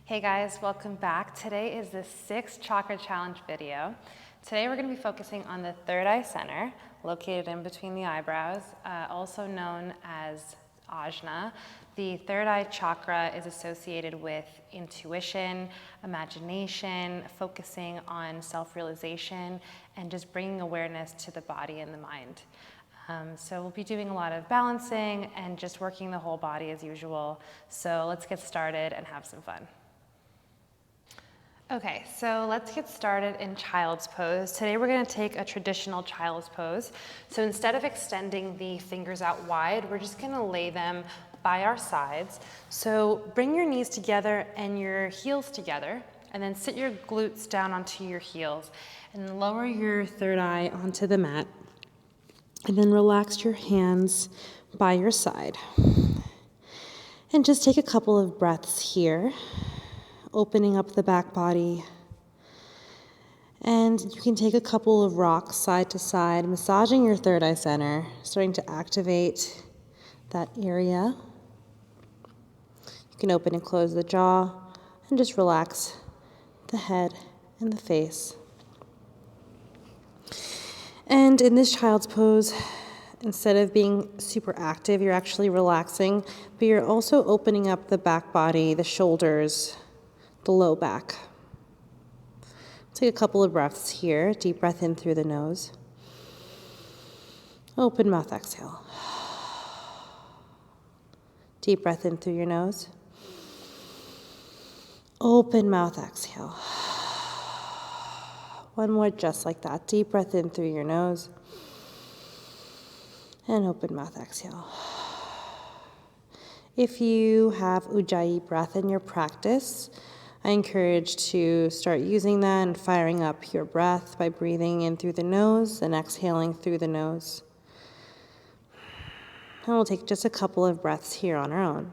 Hey guys, welcome back. Today is the 6th Chakra Challenge video. Today we're going to be focusing on the third eye center, located in between the eyebrows, also known as Ajna. The third eye chakra is associated with intuition, imagination, focusing on self-realization, and just bringing awareness to the body and the mind. So we'll be doing a lot of balancing and just working the whole body as usual. So let's get started and have some fun. Okay, so let's get started in child's pose. Today we're going to take a traditional child's pose. So instead of extending the fingers out wide, we're just going to lay them by our sides. So bring your knees together and your heels together, and then sit your glutes down onto your heels, and lower your third eye onto the mat, and then relax your hands by your side. And just take a couple of breaths here, opening up the back body. And you can take a couple of rocks side to side, massaging your third eye center, starting to activate that area. You can open and close the jaw and just relax the head and the face. And in this child's pose, instead of being super active, you're actually relaxing, but you're also opening up the back body, the shoulders, the low back. Take a couple of breaths here. Deep breath in through the nose. Open mouth, exhale. Deep breath in through your nose. Open mouth, exhale. One more just like that. Deep breath in through your nose. And open mouth, exhale. If you have Ujjayi breath in your practice, I encourage to start using that and firing up your breath by breathing in through the nose and exhaling through the nose. And we'll take just a couple of breaths here on our own.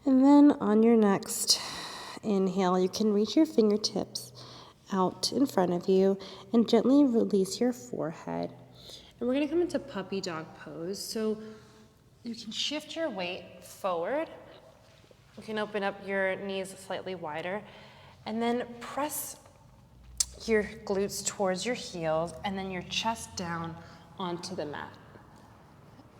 And then on your next inhale, you can reach your fingertips out in front of you and gently release your forehead. And we're going to come into puppy dog pose. So you can shift your weight forward. You can open up your knees slightly wider. And then press your glutes towards your heels and then your chest down onto the mat.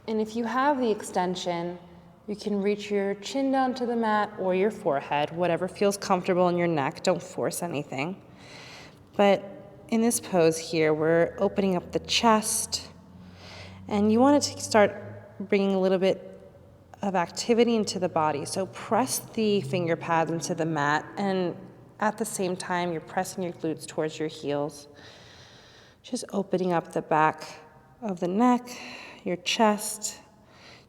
And if you have the extension, you can reach your chin down to the mat or your forehead, whatever feels comfortable in your neck. Don't force anything. But in this pose here, we're opening up the chest, and you want to start bringing a little bit of activity into the body. So press the finger pads into the mat, and at the same time, you're pressing your glutes towards your heels. Just opening up the back of the neck, your chest.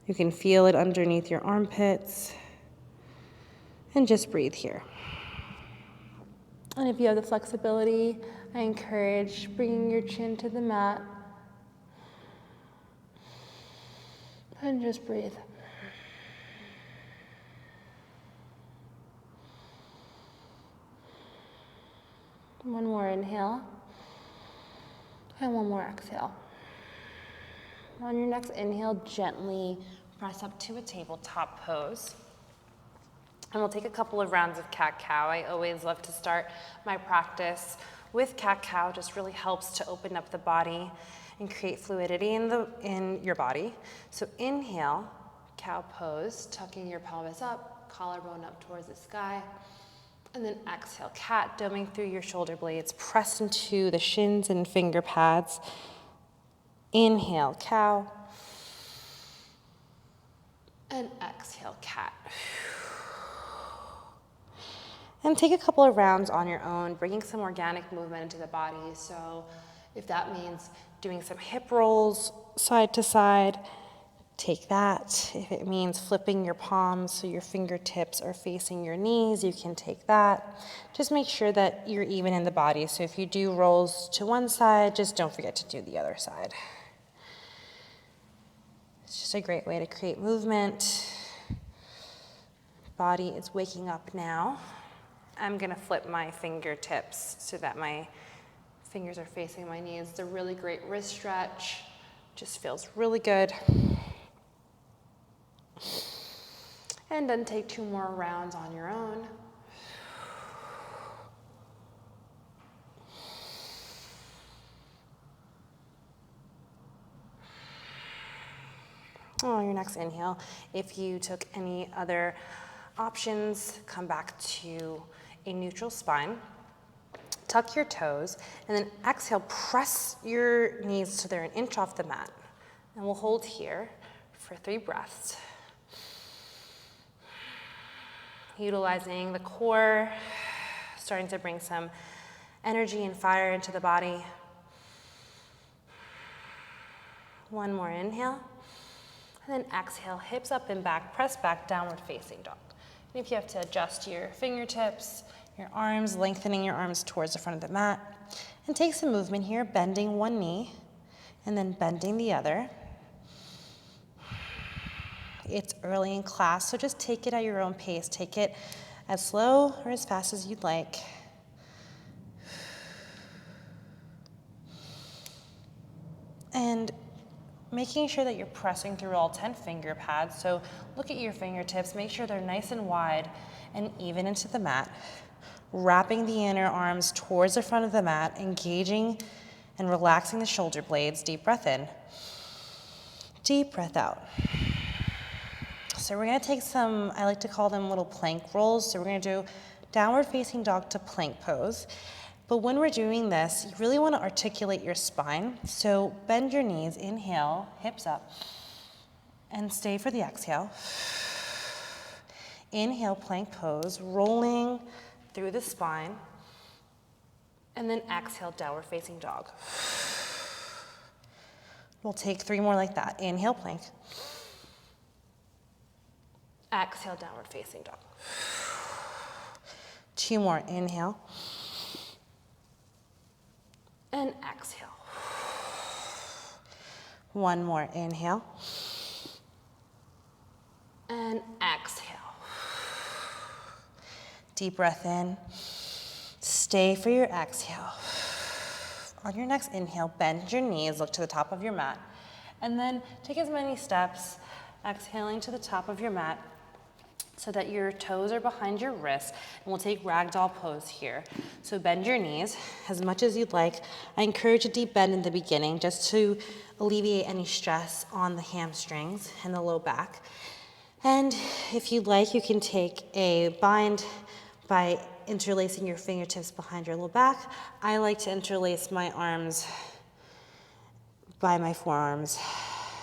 You can feel it underneath your armpits. And just breathe here. And if you have the flexibility, I encourage bringing your chin to the mat. And just breathe. One more inhale. And one more exhale. On your next inhale, gently press up to a tabletop pose. And we'll take a couple of rounds of cat-cow. I always love to start my practice with cat-cow. Just really helps to open up the body and create fluidity in your body. So inhale, cow pose, tucking your pelvis up, collarbone up towards the sky. And then exhale, cat, doming through your shoulder blades, press into the shins and finger pads. Inhale, cow. And exhale, cat. And take a couple of rounds on your own, bringing some organic movement into the body. So if that means doing some hip rolls side to side, take that. If it means flipping your palms so your fingertips are facing your knees, you can take that. Just make sure that you're even in the body. So if you do rolls to one side, just don't forget to do the other side. It's just a great way to create movement. Body is waking up now. I'm going to flip my fingertips so that my Fingers are facing my knees. It's a really great wrist stretch. Just feels really good. And then take 2 more rounds on your own. On your next inhale, if you took any other options, come back to a neutral spine. Tuck your toes, and then exhale, press your knees so they're an inch off the mat. And we'll hold here for 3 breaths. Utilizing the core, starting to bring some energy and fire into the body. 1 more inhale. And then exhale, hips up and back, press back, downward facing dog. And if you have to adjust your fingertips, your arms, lengthening your arms towards the front of the mat. And take some movement here, bending one knee and then bending the other. It's early in class, so just take it at your own pace. Take it as slow or as fast as you'd like. And making sure that you're pressing through all 10 finger pads. So look at your fingertips, make sure they're nice and wide and even into the mat. Wrapping the inner arms towards the front of the mat, engaging and relaxing the shoulder blades. Deep breath in, deep breath out. So we're gonna take some, I like to call them little plank rolls. So we're gonna do downward facing dog to plank pose. But when we're doing this, you really want to articulate your spine. So bend your knees, inhale, hips up, and stay for the exhale. Inhale, plank pose, rolling through the spine. And then exhale, downward facing dog. We'll take 3 more like that. Inhale, plank. Exhale, downward facing dog. 2 more, inhale. And exhale. 1 more, inhale. And exhale. Deep breath in. Stay for your exhale. On your next inhale, bend your knees, look to the top of your mat. And then take as many steps, exhaling to the top of your mat, so that your toes are behind your wrists, and we'll take ragdoll pose here. So bend your knees as much as you'd like. I encourage a deep bend in the beginning just to alleviate any stress on the hamstrings and the low back. And if you'd like, you can take a bind by interlacing your fingertips behind your low back. I like to interlace my arms by my forearms,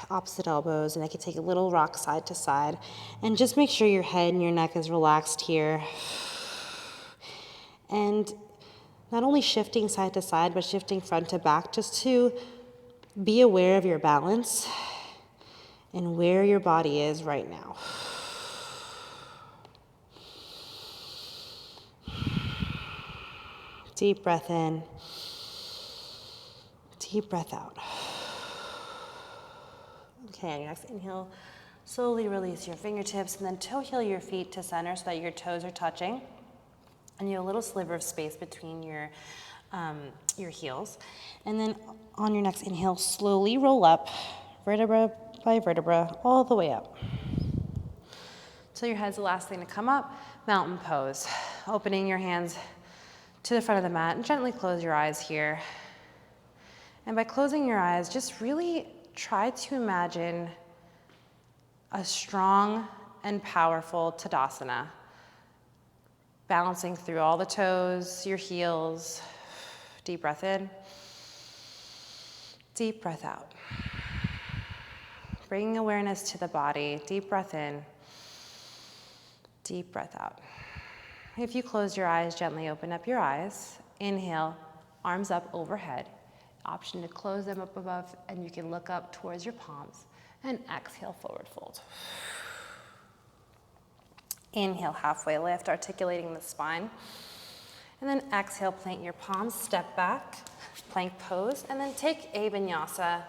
opposite elbows, and I can take a little rock side to side. And just make sure your head and your neck is relaxed here. And not only shifting side to side, but shifting front to back, just to be aware of your balance and where your body is right now. Deep breath in, deep breath out. Okay, on your next inhale, slowly release your fingertips and then toe heel your feet to center so that your toes are touching. And you have a little sliver of space between your heels. And then on your next inhale, slowly roll up, vertebra by vertebra, all the way up. So your head's the last thing to come up, mountain pose. Opening your hands to the front of the mat and gently close your eyes here. And by closing your eyes, just really try to imagine a strong and powerful Tadasana, balancing through all the toes, your heels. Deep breath in, deep breath out. Bringing awareness to the body, deep breath in, deep breath out. If you close your eyes, gently open up your eyes. Inhale, arms up overhead. Option to close them up above, and you can look up towards your palms. And exhale, forward fold. Inhale, halfway lift, articulating the spine. And then exhale, plant your palms, step back, plank pose, and then take a vinyasa,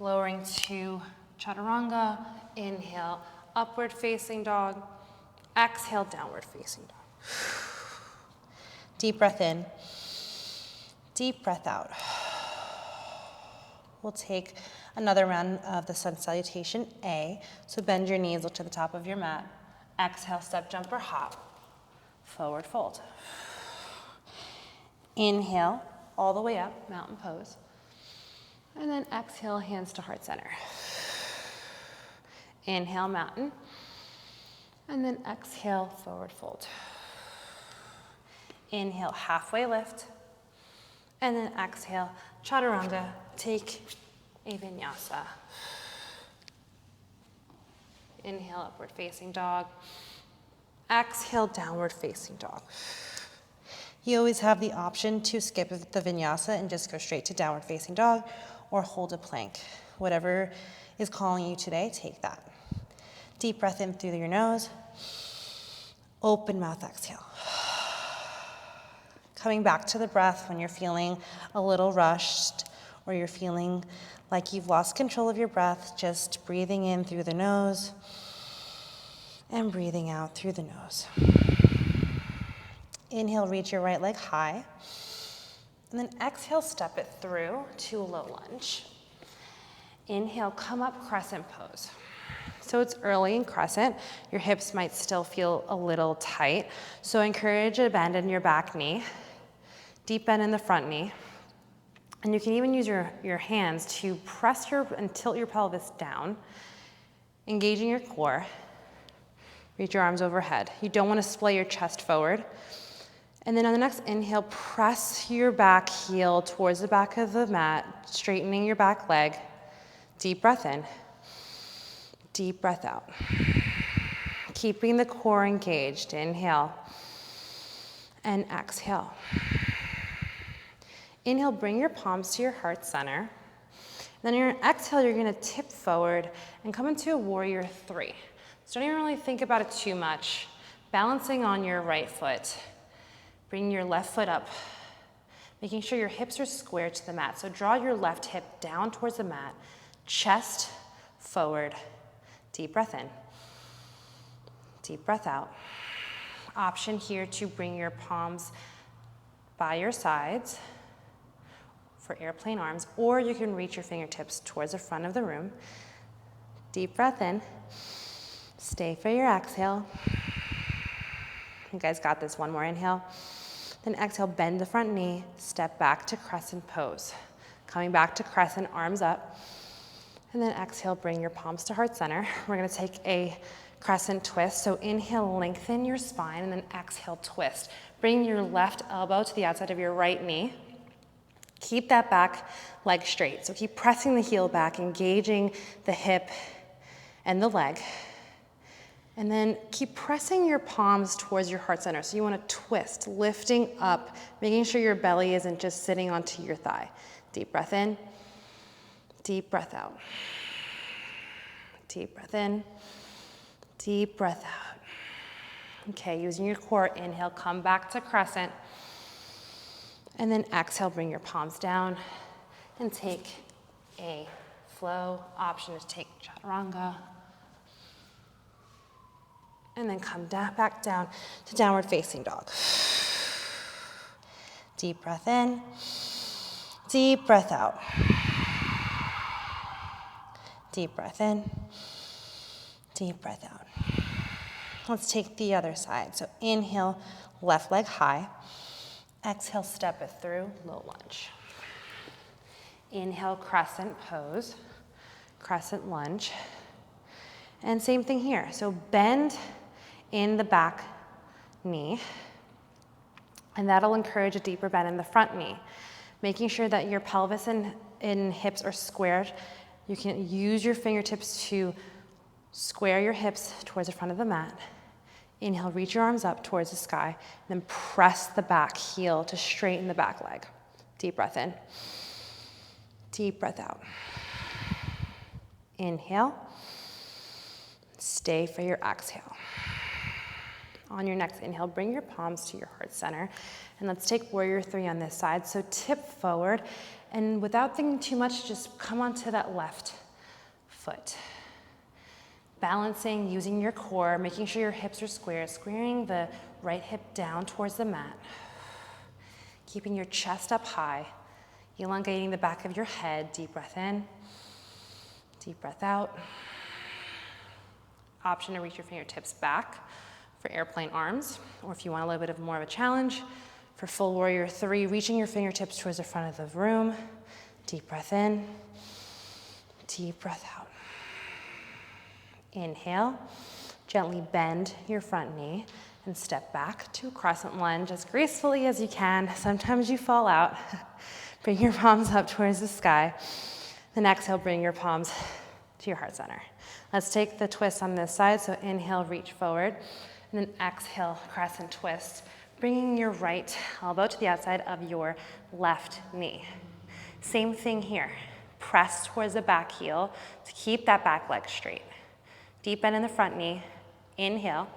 lowering to chaturanga. Inhale, upward facing dog. Exhale, downward facing dog. Deep breath in, Deep breath out. We'll take another round of the sun salutation A. So bend your knees, look to the top of your mat. Exhale, step, jump, or hop. Forward fold. Inhale, all the way up, mountain pose. And then exhale, hands to heart center. Inhale, mountain. And then exhale, forward fold. Inhale, halfway lift. And then exhale, chaturanga, take a vinyasa. Inhale, upward facing dog. Exhale, downward facing dog. You always have the option to skip the vinyasa and just go straight to downward facing dog or hold a plank. Whatever is calling you today, take that. Deep breath in through your nose. Open mouth, exhale. Coming back to the breath when you're feeling a little rushed or you're feeling like you've lost control of your breath, just breathing in through the nose and breathing out through the nose. Inhale, reach your right leg high. And then exhale, step it through to a low lunge. Inhale, come up, crescent pose. So it's early in crescent. Your hips might still feel a little tight. So encourage a bend in your back knee. Deep bend in the front knee. And you can even use your hands to press and tilt your pelvis down, engaging your core. Reach your arms overhead. You don't want to splay your chest forward. And then on the next inhale, press your back heel towards the back of the mat, straightening your back leg. Deep breath in. Deep breath out. Keeping the core engaged. Inhale and exhale. Inhale, bring your palms to your heart center. Then on your exhale, you're gonna tip forward and come into a warrior three. So don't even really think about it too much. Balancing on your right foot. Bring your left foot up, making sure your hips are square to the mat. So draw your left hip down towards the mat, chest forward. Deep breath in. Deep breath out. Option here to bring your palms by your sides for airplane arms, or you can reach your fingertips towards the front of the room. Deep breath in. Stay for your exhale. You guys got this. One more inhale. Then exhale, bend the front knee, step back to crescent pose. Coming back to crescent, arms up. And then exhale, bring your palms to heart center. We're gonna take a crescent twist. So inhale, lengthen your spine, and then exhale, twist. Bring your left elbow to the outside of your right knee. Keep that back leg straight. So keep pressing the heel back, engaging the hip and the leg. And then keep pressing your palms towards your heart center. So you want to twist, lifting up, making sure your belly isn't just sitting onto your thigh. Deep breath in, deep breath out. Deep breath in, deep breath out. Okay, using your core, inhale, come back to crescent. And then exhale, bring your palms down and take a flow. Option is take chaturanga. And then come back down to downward facing dog. Deep breath in, deep breath out. Deep breath in, deep breath out. Let's take the other side. So inhale, left leg high. Exhale, step it through, low lunge. Inhale, crescent pose, crescent lunge. And same thing here. So bend in the back knee, and that'll encourage a deeper bend in the front knee. Making sure that your pelvis and hips are squared. You can use your fingertips to square your hips towards the front of the mat. Inhale, reach your arms up towards the sky, and then press the back heel to straighten the back leg. Deep breath in. Deep breath out. Inhale. Stay for your exhale. On your next inhale, bring your palms to your heart center, and let's take warrior three on this side. So tip forward, and without thinking too much, just come onto that left foot. Balancing, using your core, making sure your hips are square, squaring the right hip down towards the mat. Keeping your chest up high, elongating the back of your head. Deep breath in, deep breath out. Option to reach your fingertips back for airplane arms, or if you want a little bit of more of a challenge, for full warrior 3, reaching your fingertips towards the front of the room. Deep breath in, deep breath out. Inhale, gently bend your front knee and step back to a crescent lunge as gracefully as you can. Sometimes you fall out. Bring your palms up towards the sky. Then exhale, bring your palms to your heart center. Let's take the twist on this side. So inhale, reach forward, and then exhale, crescent twist, bringing your right elbow to the outside of your left knee. Same thing here. Press towards the back heel to keep that back leg straight. Deep bend in the front knee. Inhale,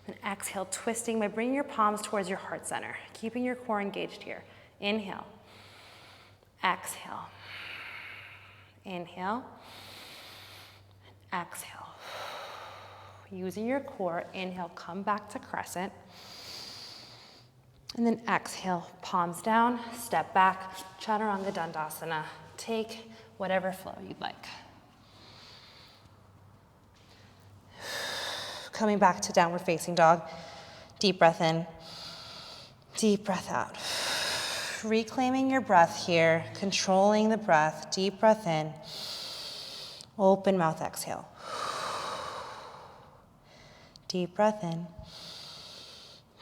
and exhale, twisting by bringing your palms towards your heart center, keeping your core engaged here. Inhale, exhale, inhale, exhale. Using your core, inhale, come back to crescent. And then exhale, palms down, step back, Chaturanga Dandasana. Take whatever flow you'd like. Coming back to downward facing dog. Deep breath in, deep breath out. Reclaiming your breath here, controlling the breath. Deep breath in, open mouth exhale. Deep breath in,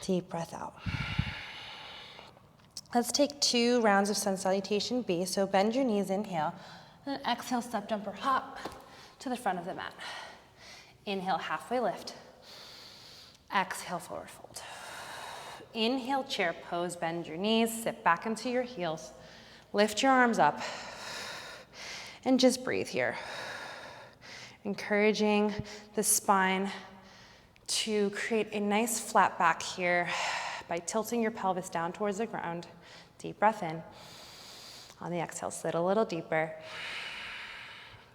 deep breath out. Let's take 2 rounds of sun salutation B. So bend your knees, inhale, and then exhale, step, jump, or hop to the front of the mat. Inhale, halfway lift. Exhale, forward fold. Inhale, chair pose, bend your knees, sit back into your heels, lift your arms up, and just breathe here. Encouraging the spine to create a nice flat back here by tilting your pelvis down towards the ground. Deep breath in. On the exhale, sit a little deeper.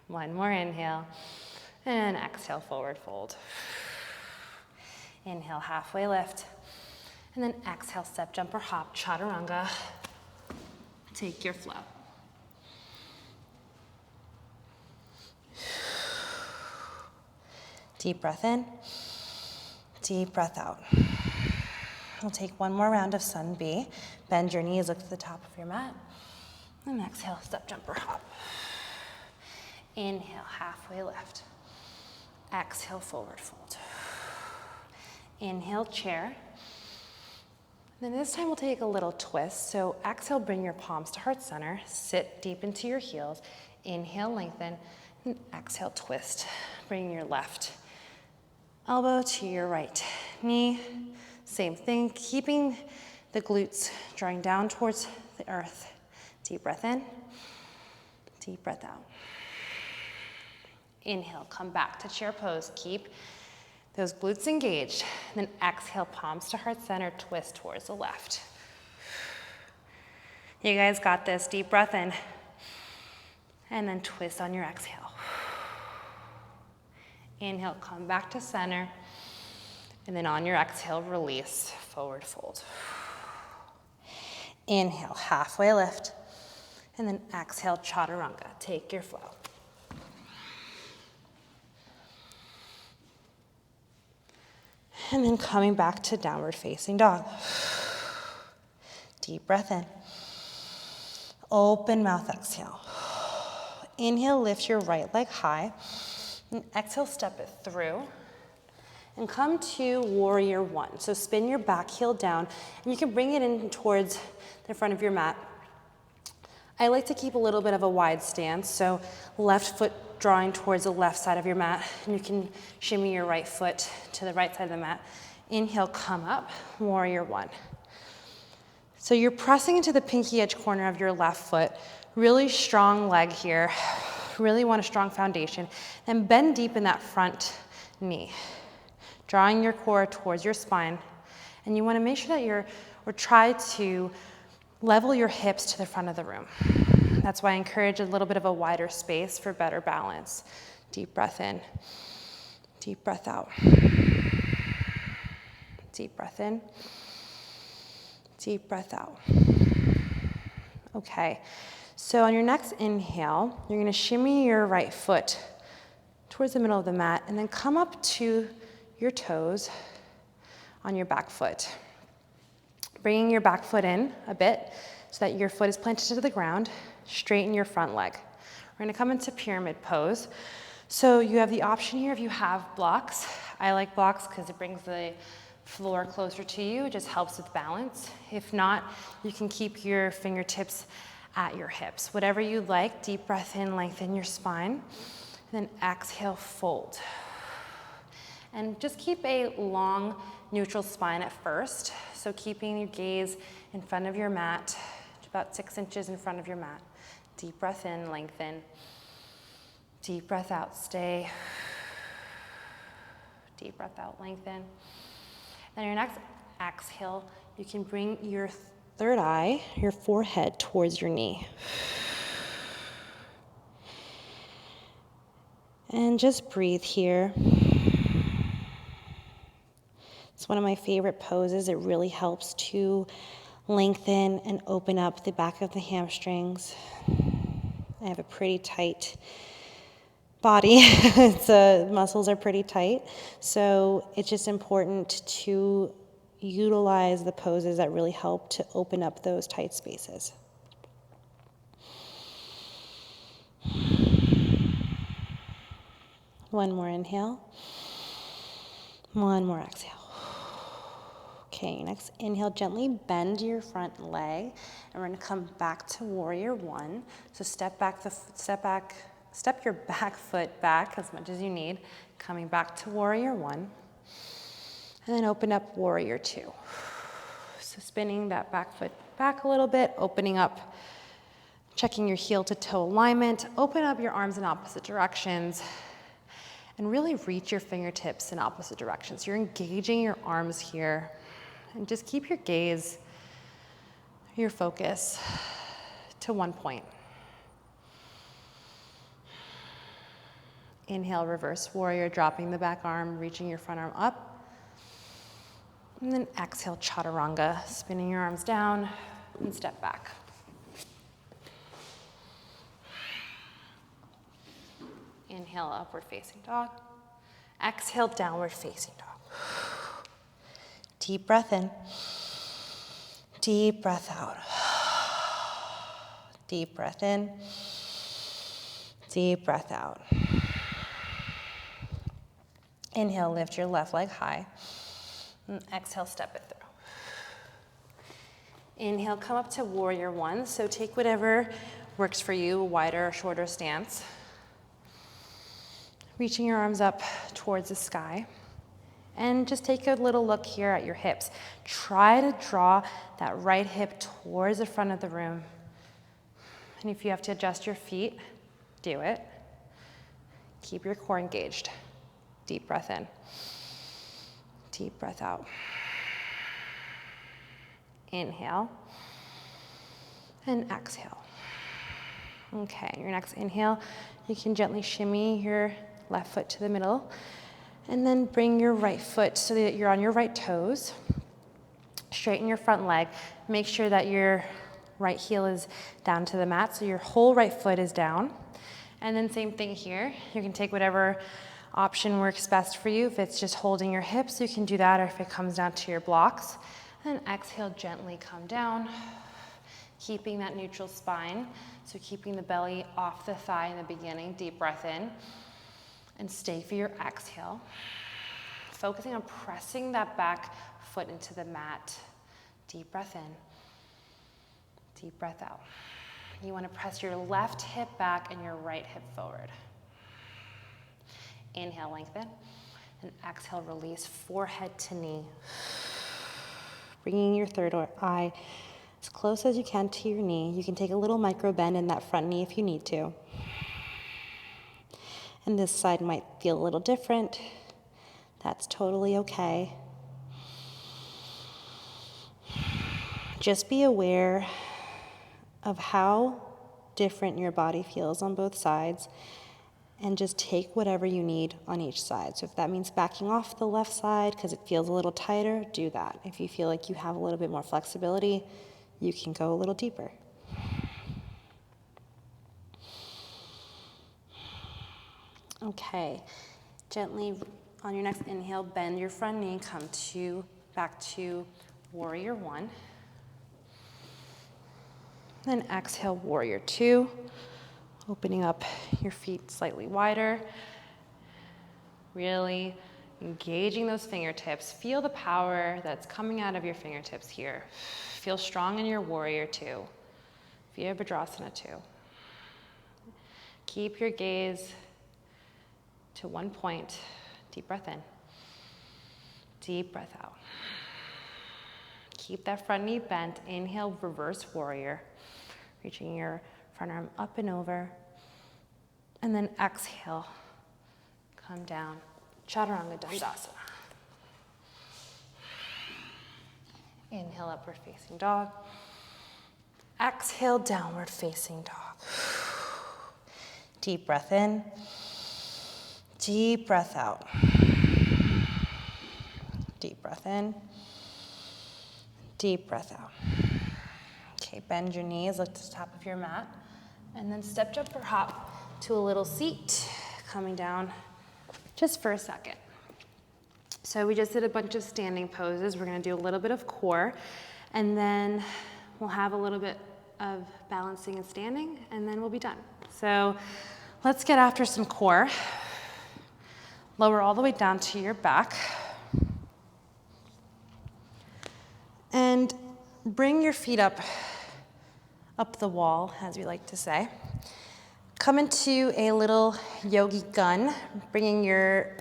One more inhale, and exhale, forward fold. Inhale, halfway lift, and then exhale, step, jump, or hop, Chaturanga. Take your flow. Deep breath in, deep breath out. We'll take 1 more round of sun B. Bend your knees, look to the top of your mat, and exhale, step, jump, or hop. Inhale, halfway lift. Exhale, forward fold. Inhale, chair. Then this time we'll take a little twist. So exhale, bring your palms to heart center. Sit deep into your heels. Inhale, lengthen. And exhale, twist. Bring your left elbow to your right knee. Same thing, keeping the glutes drawing down towards the earth. Deep breath in, deep breath out. Inhale, come back to chair pose. Keep those glutes engaged. Then exhale, palms to heart center, twist towards the left. You guys got this. Deep breath in. And then twist on your exhale. Inhale, come back to center. And then on your exhale, release, forward fold. Inhale, halfway lift. And then exhale, Chaturanga. Take your flow. And then coming back to downward facing dog. Deep breath in. Open mouth exhale. Inhale, lift your right leg high. And exhale, step it through. And come to warrior 1. So spin your back heel down, and you can bring it in towards the front of your mat. I like to keep a little bit of a wide stance, so left foot drawing towards the left side of your mat, and you can shimmy your right foot to the right side of the mat. Inhale, come up, warrior 1. So you're pressing into the pinky edge corner of your left foot. Really strong leg here. Really want a strong foundation. And bend deep in that front knee. Drawing your core towards your spine. And you want to make sure that try to level your hips to the front of the room. That's why I encourage a little bit of a wider space for better balance. Deep breath in. Deep breath out. Deep breath in. Deep breath out. Okay, so on your next inhale, you're gonna shimmy your right foot towards the middle of the mat and then come up to your toes on your back foot. Bringing your back foot in a bit so that your foot is planted to the ground, straighten your front leg. We're gonna come into pyramid pose. So you have the option here if you have blocks. I like blocks because it brings the floor closer to you, it just helps with balance. If not, you can keep your fingertips at your hips. Whatever you like, deep breath in, lengthen your spine, and then exhale, fold. And just keep a long, neutral spine at first. So keeping your gaze in front of your mat, about 6 inches in front of your mat. Deep breath in, lengthen. Deep breath out, stay. Deep breath out, lengthen. Then your next exhale, you can bring your third eye, your forehead towards your knee. And just breathe here. It's one of my favorite poses. It really helps to lengthen and open up the back of the hamstrings. I have a pretty tight body. Muscles are pretty tight. So it's just important to utilize the poses that really help to open up those tight spaces. One more inhale. One more exhale. Okay, next inhale, gently bend your front leg, and we're gonna come back to warrior one. So step your back foot back as much as you need, coming back to warrior one, and then open up warrior two. So spinning that back foot back a little bit, opening up, checking your heel to toe alignment, open up your arms in opposite directions, and really reach your fingertips in opposite directions. You're engaging your arms here. And just keep your gaze, your focus to one point. Inhale, reverse warrior, dropping the back arm, reaching your front arm up. And then exhale, chaturanga, spinning your arms down and step back. Inhale, upward facing dog. Exhale, downward facing dog. Deep breath in. Deep breath out. Deep breath in. Deep breath out. Inhale, lift your left leg high. And exhale, step it through. Inhale, come up to warrior one. So take whatever works for you, a wider or shorter stance. Reaching your arms up towards the sky. And just take a little look here at your hips. Try to draw that right hip towards the front of the room. And if you have to adjust your feet, do it. Keep your core engaged. Deep breath in. Deep breath out. Inhale. And exhale. Okay, your next inhale, you can gently shimmy your left foot to the middle. And then bring your right foot so that you're on your right toes. Straighten your front leg. Make sure that your right heel is down to the mat, so your whole right foot is down. And then same thing here. You can take whatever option works best for you. If it's just holding your hips, you can do that, or if it comes down to your blocks. And exhale, gently come down, keeping that neutral spine. So keeping the belly off the thigh in the beginning. Deep breath in. And stay for your exhale. Focusing on pressing that back foot into the mat. Deep breath in. Deep breath out. You want to press your left hip back and your right hip forward. Inhale, lengthen. And exhale, release, forehead to knee. Bringing your third eye as close as you can to your knee. You can take a little micro bend in that front knee if you need to. And this side might feel a little different. That's totally okay. Just be aware of how different your body feels on both sides, and just take whatever you need on each side. So if that means backing off the left side because it feels a little tighter, do that. If you feel like you have a little bit more flexibility, you can go a little deeper. Okay, gently on your next inhale, bend your front knee, come back to warrior one. Then exhale, warrior two, opening up your feet slightly wider. Really engaging those fingertips. Feel the power that's coming out of your fingertips here. Feel strong in your warrior two, Virabhadrasana two. Keep your gaze to one point. Deep breath in. Deep breath out. Keep that front knee bent. Inhale, reverse warrior. Reaching your front arm up and over. And then exhale. Come down. Chaturanga Dandasana. Inhale, upward facing dog. Exhale, downward facing dog. Deep breath in. Deep breath out. Deep breath in. Deep breath out. Okay, bend your knees, look to the top of your mat, and then step, jump, or hop to a little seat, coming down just for a second. So we just did a bunch of standing poses. We're gonna do a little bit of core, and then we'll have a little bit of balancing and standing, and then we'll be done. So let's get after some core. Lower all the way down to your back. And bring your feet up the wall, as we like to say. Come into a little yogi gun, bringing your,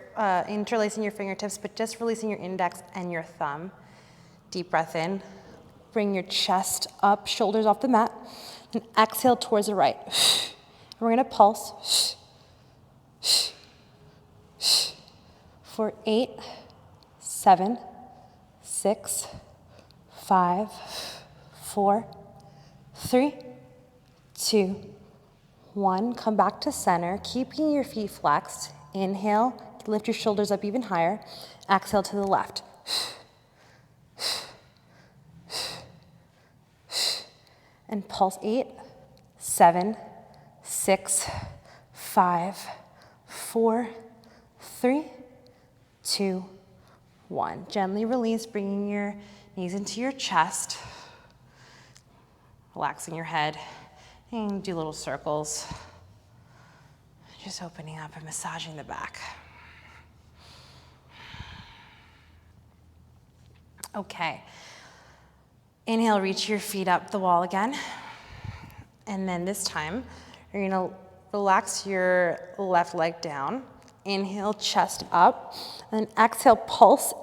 interlacing your fingertips, but just releasing your index and your thumb. Deep breath in. Bring your chest up, shoulders off the mat, and exhale towards the right. And we're gonna pulse for 8, 7, 6, 5, 4, 3, 2, 1. Come back to center, keeping your feet flexed. Inhale, lift your shoulders up even higher. Exhale to the left. And pulse 8, 7, 6, 5, 4, 3, 2, 1. Gently release, bringing your knees into your chest, relaxing your head, and do little circles. Just opening up and massaging the back. Okay. Inhale, reach your feet up the wall again. And then this time, you're gonna relax your left leg down. Inhale, chest up. And then exhale, pulse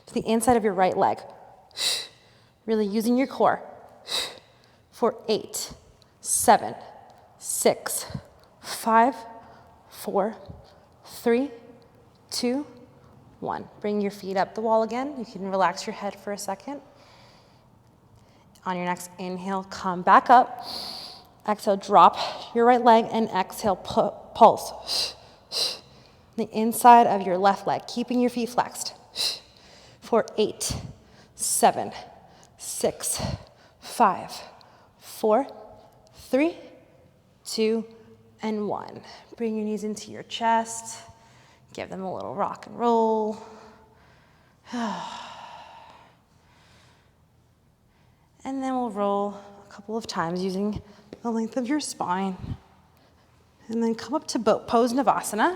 to the inside of your right leg. Really using your core. For 8, 7, 6, 5, 4, 3, 2, 1. Bring your feet up the wall again. You can relax your head for a second. On your next inhale, come back up. Exhale, drop your right leg, and exhale, pulse. The inside of your left leg, keeping your feet flexed. For 8, 7, 6, 5, 4, 3, 2, and 1. Bring your knees into your chest. Give them a little rock and roll. And then we'll roll a couple of times using the length of your spine. And then come up to pose Navasana.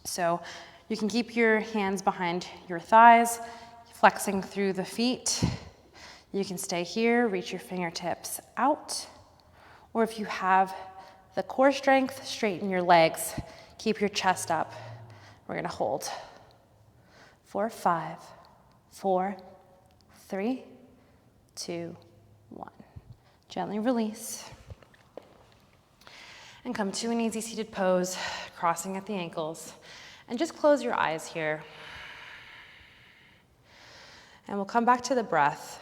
So you can keep your hands behind your thighs, flexing through the feet. You can stay here, reach your fingertips out. Or if you have the core strength, straighten your legs, keep your chest up. We're gonna hold. 4, 5, 4, 3, 2, 1. Gently release. And come to an easy seated pose, crossing at the ankles. And just close your eyes here. And we'll come back to the breath.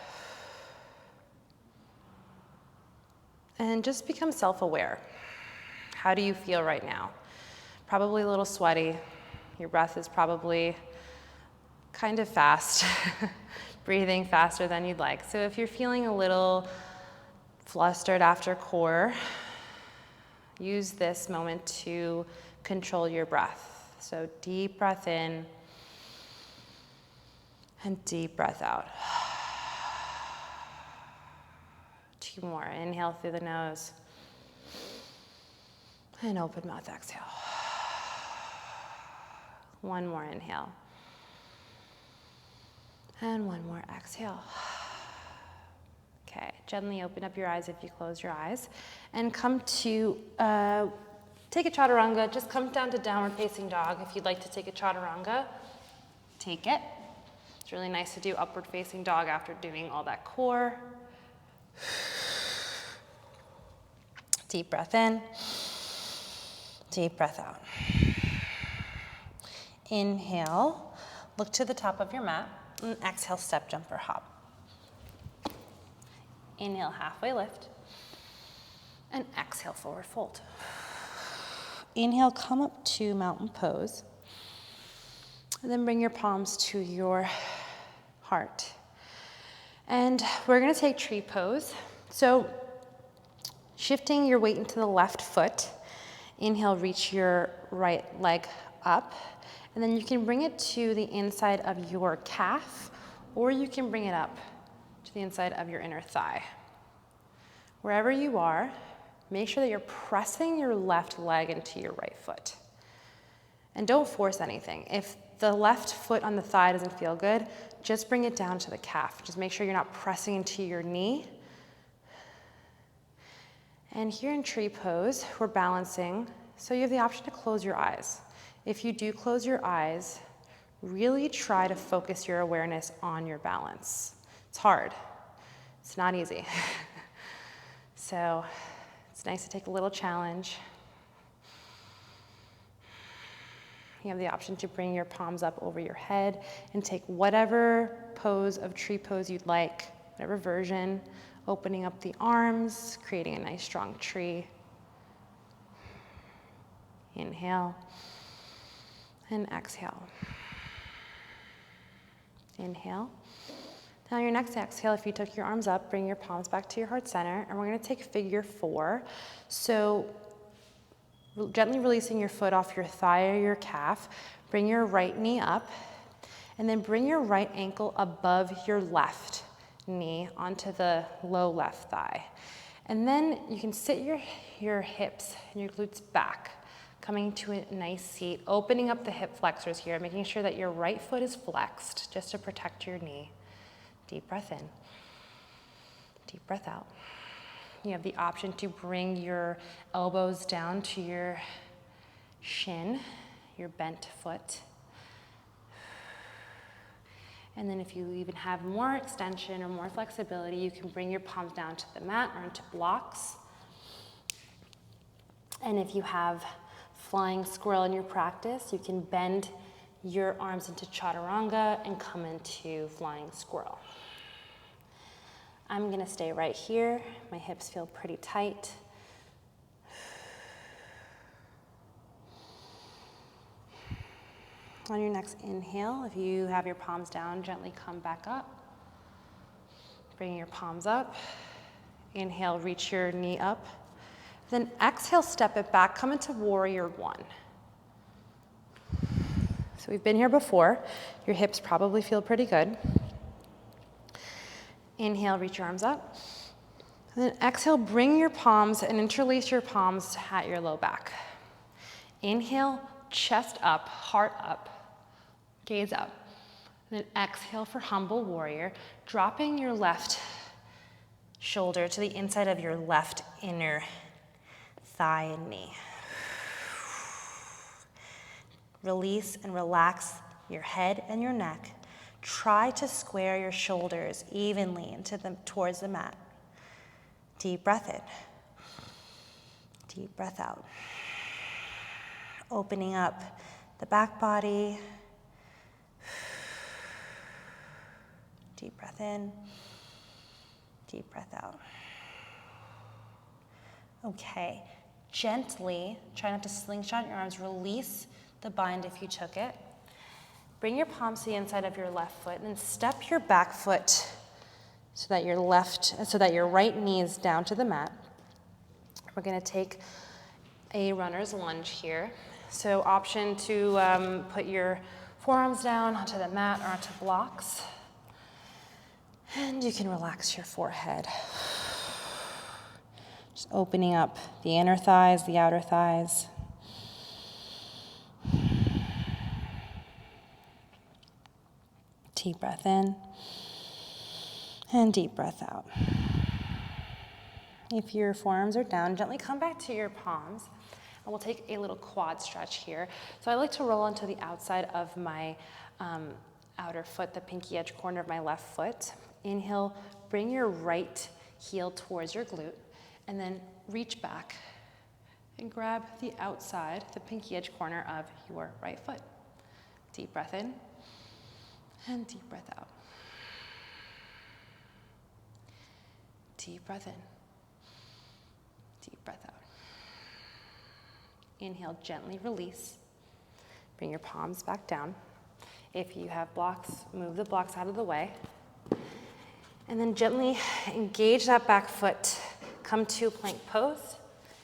And just become self-aware. How do you feel right now? Probably a little sweaty. Your breath is probably kind of fast. Breathing faster than you'd like. So if you're feeling a little flustered after core, Use this moment to control your breath. So deep breath in and deep breath out. 2 more. Inhale through the nose. And open mouth, exhale. 1 more inhale. And 1 more exhale. Okay, gently open up your eyes if you close your eyes. And come to, take a chaturanga. Just come down to downward facing dog. If you'd like to take a chaturanga, take it. It's really nice to do upward facing dog after doing all that core. Deep breath in. Deep breath out. Inhale, look to the top of your mat, and exhale, step, jump, or hop. Inhale, halfway lift, and exhale, forward fold. Inhale, come up to mountain pose, and then bring your palms to your heart. And we're gonna take tree pose. So shifting your weight into the left foot, inhale, reach your right leg up, and then you can bring it to the inside of your calf, or you can bring it up to the inside of your inner thigh. Wherever you are, make sure that you're pressing your left leg into your right foot. And don't force anything. If the left foot on the thigh doesn't feel good, just bring it down to the calf. Just make sure you're not pressing into your knee. And here in tree pose, we're balancing, so you have the option to close your eyes. If you do close your eyes, really try to focus your awareness on your balance. It's hard. It's not easy. So it's nice to take a little challenge. You have the option to bring your palms up over your head and take whatever pose of tree pose you'd like, whatever version. Opening up the arms, creating a nice strong tree. Inhale and exhale. Inhale. Now your next exhale, if you took your arms up, bring your palms back to your heart center, and we're gonna take figure 4. So gently releasing your foot off your thigh or your calf, bring your right knee up, and then bring your right ankle above your left knee onto the low left thigh. And then you can sit your hips and your glutes back, coming to a nice seat, opening up the hip flexors here, making sure that your right foot is flexed just to protect your knee. Deep breath in, deep breath out. You have the option to bring your elbows down to your shin, your bent foot. And then if you even have more extension or more flexibility, you can bring your palms down to the mat or into blocks. And if you have flying squirrel in your practice, you can bend your arms into chaturanga and come into flying squirrel. I'm gonna stay right here. My hips feel pretty tight. On your next inhale, if you have your palms down, gently come back up. Bring your palms up. Inhale, reach your knee up. Then exhale, step it back, come into warrior 1. So we've been here before. Your hips probably feel pretty good. Inhale, reach your arms up. And then exhale, bring your palms and interlace your palms at your low back. Inhale, chest up, heart up. Gaze up. And then exhale for humble warrior, dropping your left shoulder to the inside of your left inner thigh and knee. Release and relax your head and your neck. Try to square your shoulders evenly towards the mat. Deep breath in. Deep breath out. Opening up the back body. Deep breath in, deep breath out. Okay, gently, try not to slingshot your arms, release the bind if you took it. Bring your palms to the inside of your left foot and then step your back foot so that your right knee is down to the mat. We're gonna take a runner's lunge here. So option to put your forearms down onto the mat or onto blocks. And you can relax your forehead. Just opening up the inner thighs, the outer thighs. Deep breath in and deep breath out. If your forearms are down, gently come back to your palms, and we'll take a little quad stretch here. So I like to roll onto the outside of my outer foot, the pinky edge corner of my left foot. Inhale, bring your right heel towards your glute, and then reach back and grab the outside, the pinky edge corner of your right foot. Deep breath in and deep breath out. Deep breath in. Deep breath out. Inhale, gently release. Bring your palms back down. If you have blocks, move the blocks out of the way. And then gently engage that back foot. Come to plank pose.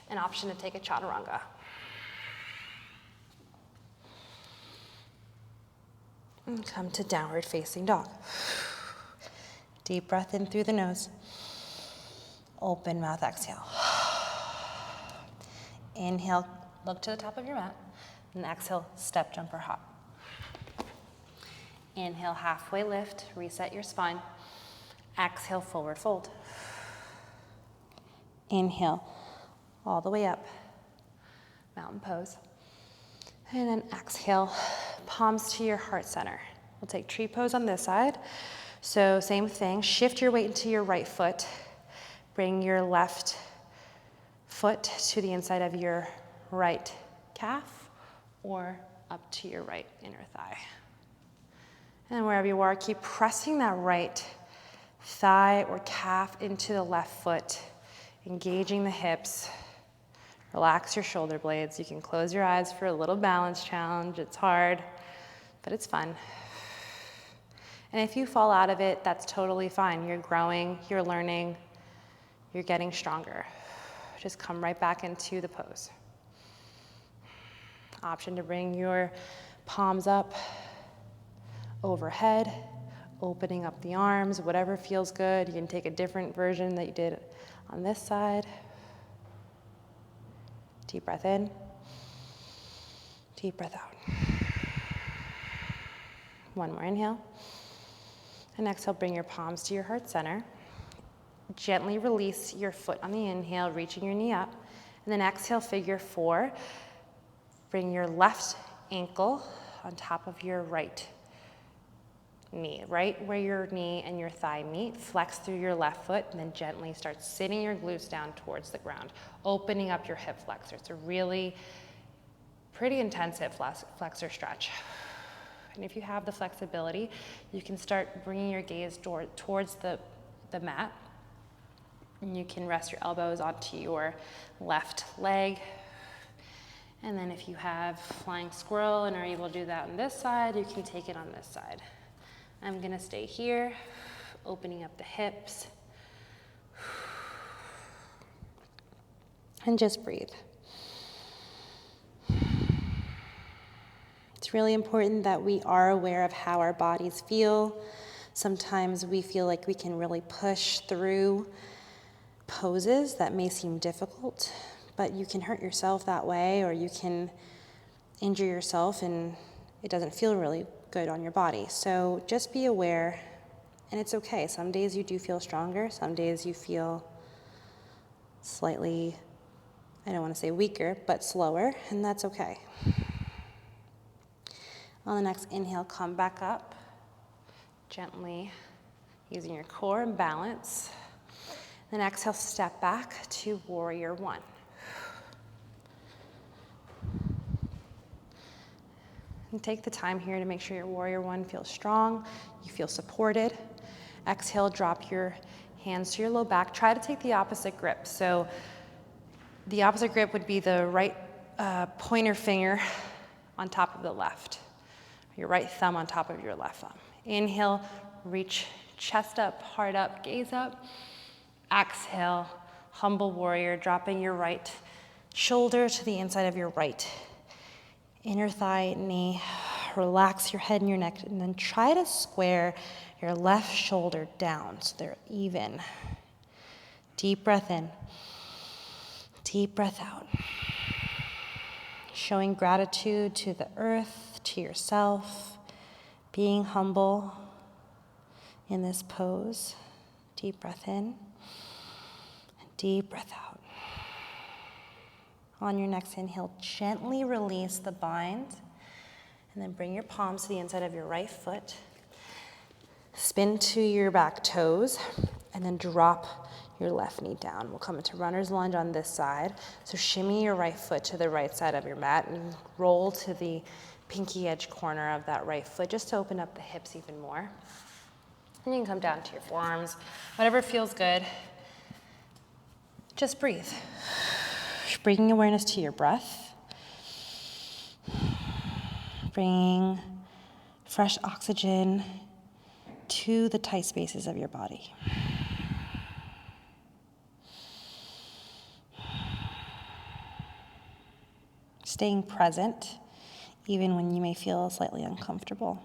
An option to take a chaturanga. And come to downward facing dog. Deep breath in through the nose. Open mouth, exhale. Inhale, look to the top of your mat. And exhale, step, jump, or hop. Inhale, halfway lift, reset your spine. Exhale, forward fold. Inhale, all the way up, mountain pose. And then exhale, palms to your heart center. We'll take tree pose on this side. So same thing, shift your weight into your right foot. Bring your left foot to the inside of your right calf or up to your right inner thigh. And wherever you are, keep pressing that right thigh or calf into the left foot, engaging the hips. Relax your shoulder blades. You can close your eyes for a little balance challenge. It's hard, but it's fun. And if you fall out of it, that's totally fine. You're growing, you're learning, you're getting stronger. Just come right back into the pose. Option to bring your palms up overhead, opening up the arms, whatever feels good. You can take a different version that you did on this side. Deep breath in, deep breath out. One more inhale. And exhale, bring your palms to your heart center. Gently release your foot on the inhale, reaching your knee up. And then exhale, figure four. Bring your left ankle on top of your right knee, right where your knee and your thigh meet. Flex through your left foot, and then gently start sitting your glutes down towards the ground, opening up your hip flexor. It's a really pretty intensive flexor stretch. And if you have the flexibility, you can start bringing your gaze towards the mat. And you can rest your elbows onto your left leg. And then if you have flying squirrel and are able to do that on this side, you can take it on this side. I'm gonna stay here, opening up the hips. And just breathe. It's really important that we are aware of how our bodies feel. Sometimes we feel like we can really push through poses that may seem difficult, but you can hurt yourself that way, or you can injure yourself and it doesn't feel really good on your body. So just be aware, and it's okay. Some days you do feel stronger, some days you feel slightly, I don't want to say weaker, but slower, and that's okay. On the next inhale, come back up, gently using your core and balance. Then exhale, step back to warrior one. And take the time here to make sure your warrior one feels strong, you feel supported. Exhale, drop your hands to your low back. Try to take the opposite grip. So the opposite grip would be the right pointer finger on top of the left. Your right thumb on top of your left thumb. Inhale, reach chest up, heart up, gaze up. Exhale, humble warrior, dropping your right shoulder to the inside of your right inner thigh, knee. Relax your head and your neck, and then try to square your left shoulder down so they're even. Deep breath in. Deep breath out. Showing gratitude to the earth, to yourself, being humble in this pose. Deep breath in and deep breath out. On your next inhale, gently release the bind and then bring your palms to the inside of your right foot. Spin to your back toes and then drop your left knee down. We'll come into runner's lunge on this side. So shimmy your right foot to the right side of your mat and roll to the pinky edge corner of that right foot just to open up the hips even more. And you can come down to your forearms, whatever feels good. Just breathe. Bringing awareness to your breath. Bringing fresh oxygen to the tight spaces of your body. Staying present, even when you may feel slightly uncomfortable.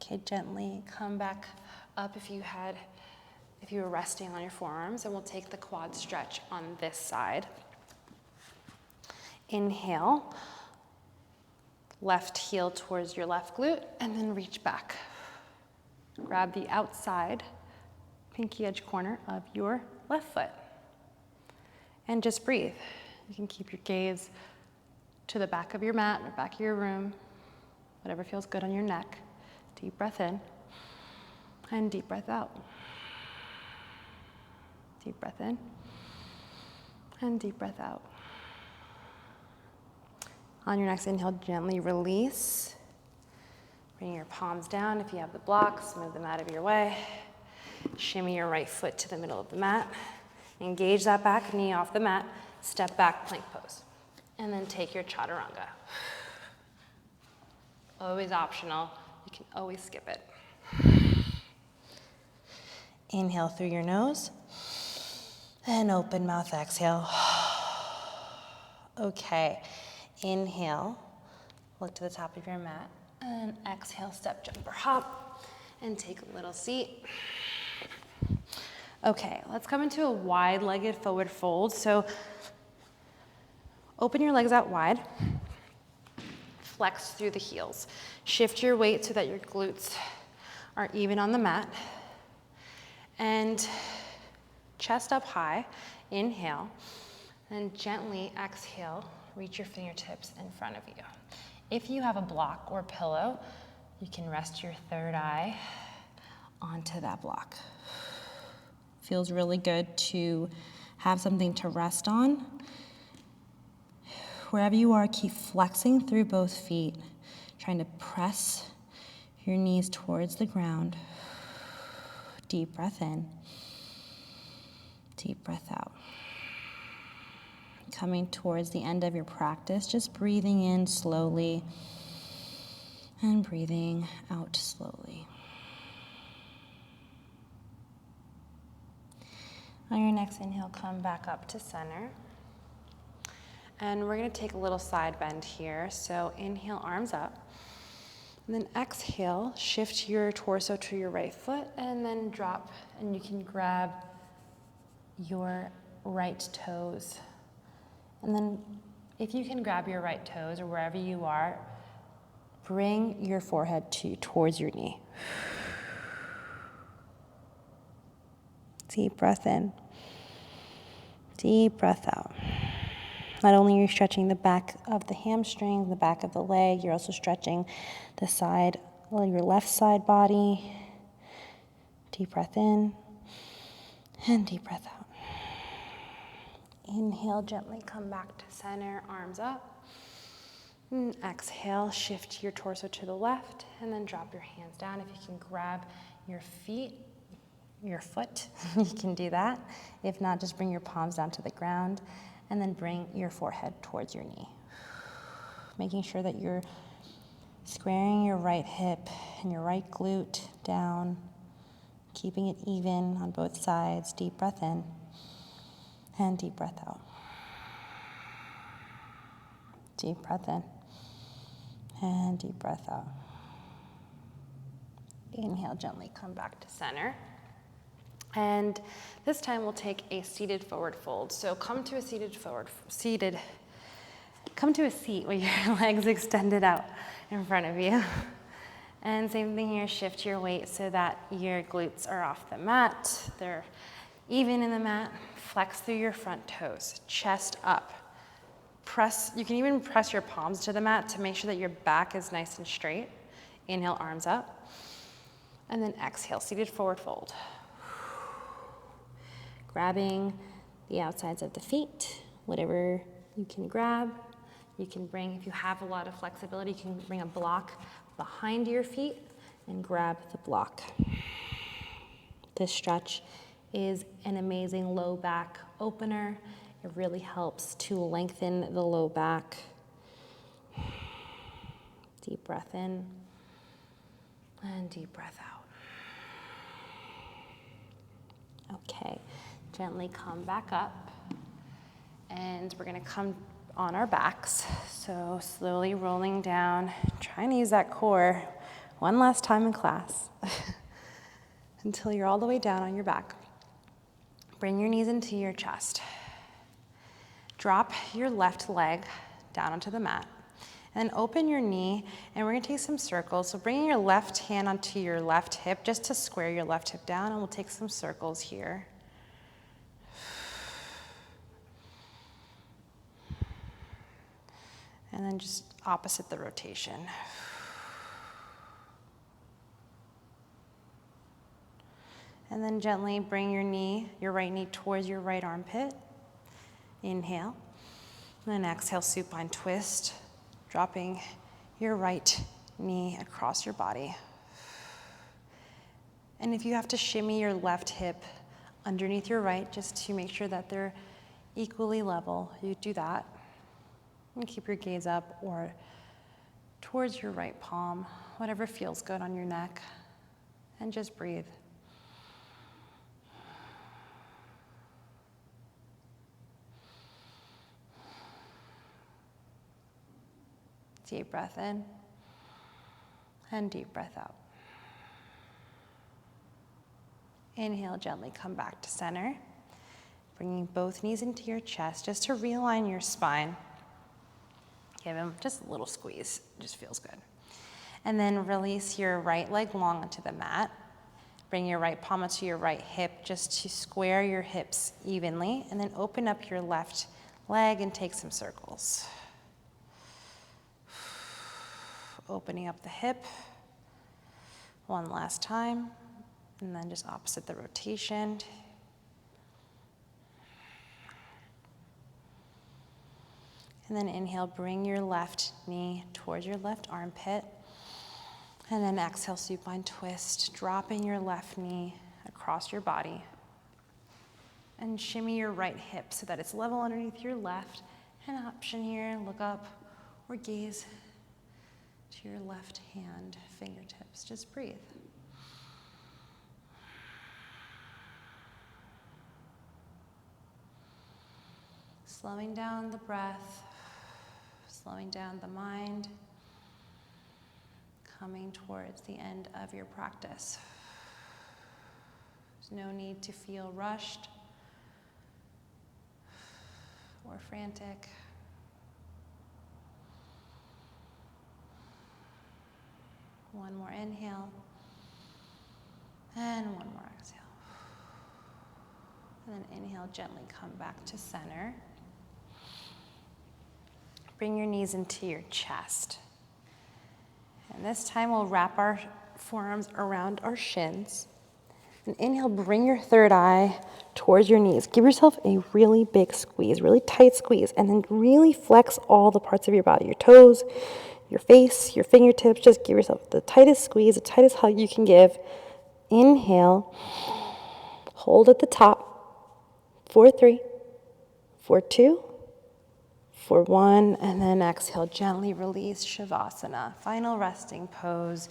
Okay, gently come back up if you were resting on your forearms, and we'll take the quad stretch on this side. Inhale, left heel towards your left glute, and then reach back. Grab the outside pinky edge corner of your left foot. And just breathe. You can keep your gaze to the back of your mat or back of your room, whatever feels good on your neck. Deep breath in and deep breath out. Deep breath in and deep breath out. On your next inhale, gently release. Bring your palms down. If you have the blocks, move them out of your way. Shimmy your right foot to the middle of the mat. Engage that back knee off the mat. Step back, plank pose. And then take your chaturanga. Always optional. You can always skip it. Inhale through your nose. And open mouth, exhale. Okay. Inhale. Look to the top of your mat. And exhale, step, jump, or hop. And take a little seat. Okay, let's come into a wide-legged forward fold. So open your legs out wide. Flex through the heels. Shift your weight so that your glutes are even on the mat. And chest up high. Inhale. And gently exhale. Reach your fingertips in front of you. If you have a block or pillow, you can rest your third eye onto that block. Feels really good to have something to rest on. Wherever you are, keep flexing through both feet, trying to press your knees towards the ground. Deep breath in, deep breath out. Coming towards the end of your practice, just breathing in slowly and breathing out slowly. On your next inhale, come back up to center. And we're going to take a little side bend here. So inhale, arms up. And then exhale, shift your torso to your right foot and then drop. And you can grab your right toes. And then if you can grab your right toes or wherever you are, bring your forehead towards your knee. Deep breath in. Deep breath out. Not only are you stretching the back of the hamstring, the back of the leg, you're also stretching the side, your left side body. Deep breath in and deep breath out. Inhale, gently come back to center, arms up. And exhale, shift your torso to the left and then drop your hands down. If you can grab your foot, you can do that. If not, just bring your palms down to the ground and then bring your forehead towards your knee. Making sure that you're squaring your right hip and your right glute down, keeping it even on both sides. Deep breath in and deep breath out. Deep breath in and deep breath out. Inhale, gently come back to center. And this time we'll take a seated forward fold. So come to a seat with your legs extended out in front of you. And same thing here, shift your weight so that your glutes are off the mat. They're even in the mat. Flex through your front toes, chest up. Press, you can even press your palms to the mat to make sure that your back is nice and straight. Inhale, arms up. And then exhale, seated forward fold. Grabbing the outsides of the feet, whatever you can grab. You can bring, if you have a lot of flexibility, you can bring a block behind your feet and grab the block. This stretch is an amazing low back opener. It really helps to lengthen the low back. Deep breath in and deep breath out. Okay, gently come back up, and we're gonna come on our backs. So slowly rolling down, trying to use that core one last time in class until you're all the way down on your back. Bring your knees into your chest. Drop your left leg down onto the mat, and then open your knee, and we're gonna take some circles. So bringing your left hand onto your left hip just to square your left hip down, and we'll take some circles here. And then just opposite the rotation. And then gently bring your right knee towards your right armpit. Inhale. And then exhale, supine twist, dropping your right knee across your body. And if you have to shimmy your left hip underneath your right, just to make sure that they're equally level, you do that. And keep your gaze up or towards your right palm, whatever feels good on your neck, and just breathe. Deep breath in and deep breath out. Inhale, gently come back to center, bringing both knees into your chest just to realign your spine. Give him just a little squeeze, just feels good. And then release your right leg long onto the mat. Bring your right palm onto your right hip just to square your hips evenly, and then open up your left leg and take some circles. Opening up the hip one last time, and then just opposite the rotation. And then inhale, bring your left knee towards your left armpit. And then exhale, supine twist, dropping your left knee across your body. And shimmy your right hip so that it's level underneath your left. An option here, look up or gaze to your left hand, fingertips. Just breathe. Slowing down the breath, slowing down the mind, coming towards the end of your practice. There's no need to feel rushed or frantic. One more inhale, and one more exhale. And then inhale, gently come back to center. Bring your knees into your chest. And this time we'll wrap our forearms around our shins. And inhale, bring your third eye towards your knees. Give yourself a really big squeeze, really tight squeeze, and then really flex all the parts of your body, your toes, your face, your fingertips. Just give yourself the tightest squeeze, the tightest hug you can give. Inhale, hold at the top. 4, 3, 4, 2, for 1, and then exhale, gently release Savasana. Final resting pose,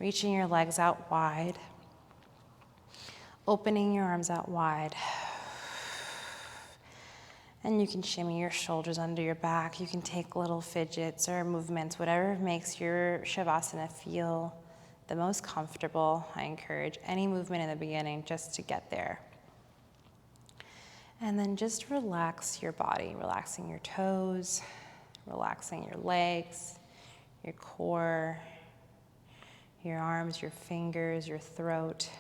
reaching your legs out wide. Opening your arms out wide. And you can shimmy your shoulders under your back. You can take little fidgets or movements, whatever makes your Shavasana feel the most comfortable. I encourage any movement in the beginning just to get there. And then just relax your body, relaxing your toes, relaxing your legs, your core, your arms, your fingers, your throat,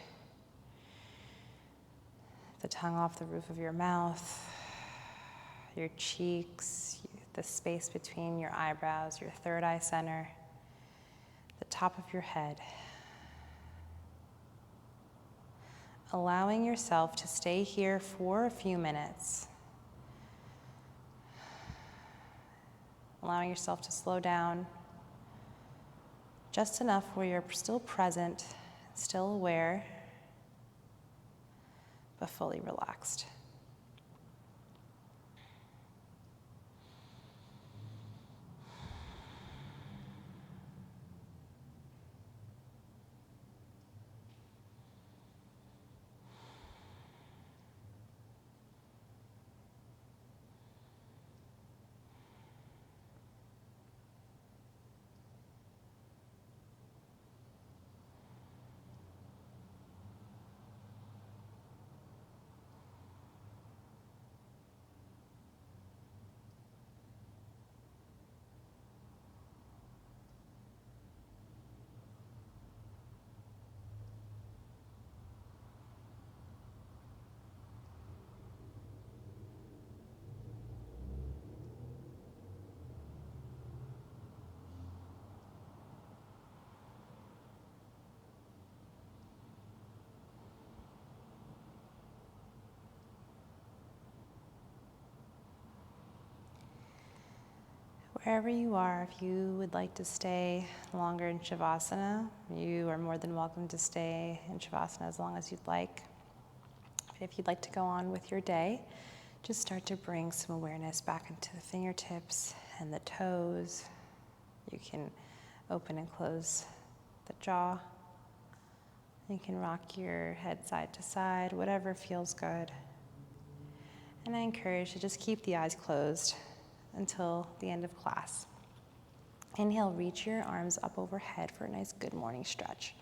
the tongue off the roof of your mouth, your cheeks, the space between your eyebrows, your third eye center, the top of your head. Allowing yourself to stay here for a few minutes. Allowing yourself to slow down just enough where you're still present, still aware, but fully relaxed. Wherever you are, if you would like to stay longer in Shavasana, you are more than welcome to stay in Shavasana as long as you'd like. If you'd like to go on with your day, just start to bring some awareness back into the fingertips and the toes. You can open and close the jaw. You can rock your head side to side, whatever feels good. And I encourage you to just keep the eyes closed until the end of class. Inhale, reach your arms up overhead for a nice good morning stretch.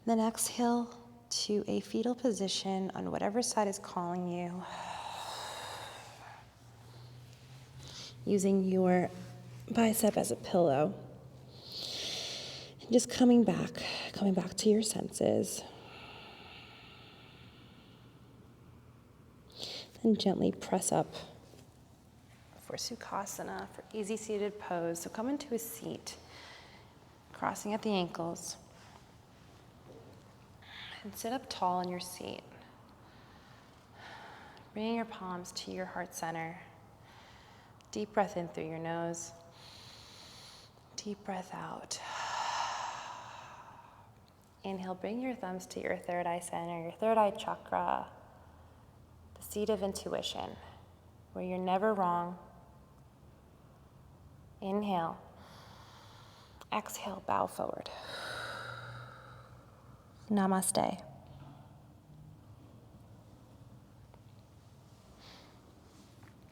Then exhale to a fetal position on whatever side is calling you. Using your bicep as a pillow. And just coming back to your senses. And gently press up for Sukhasana, for easy seated pose. So come into a seat, crossing at the ankles. And sit up tall in your seat. Bringing your palms to your heart center. Deep breath in through your nose. Deep breath out. Inhale, bring your thumbs to your third eye center, your third eye chakra. The seat of intuition, where you're never wrong. Inhale. Exhale, bow forward. Namaste.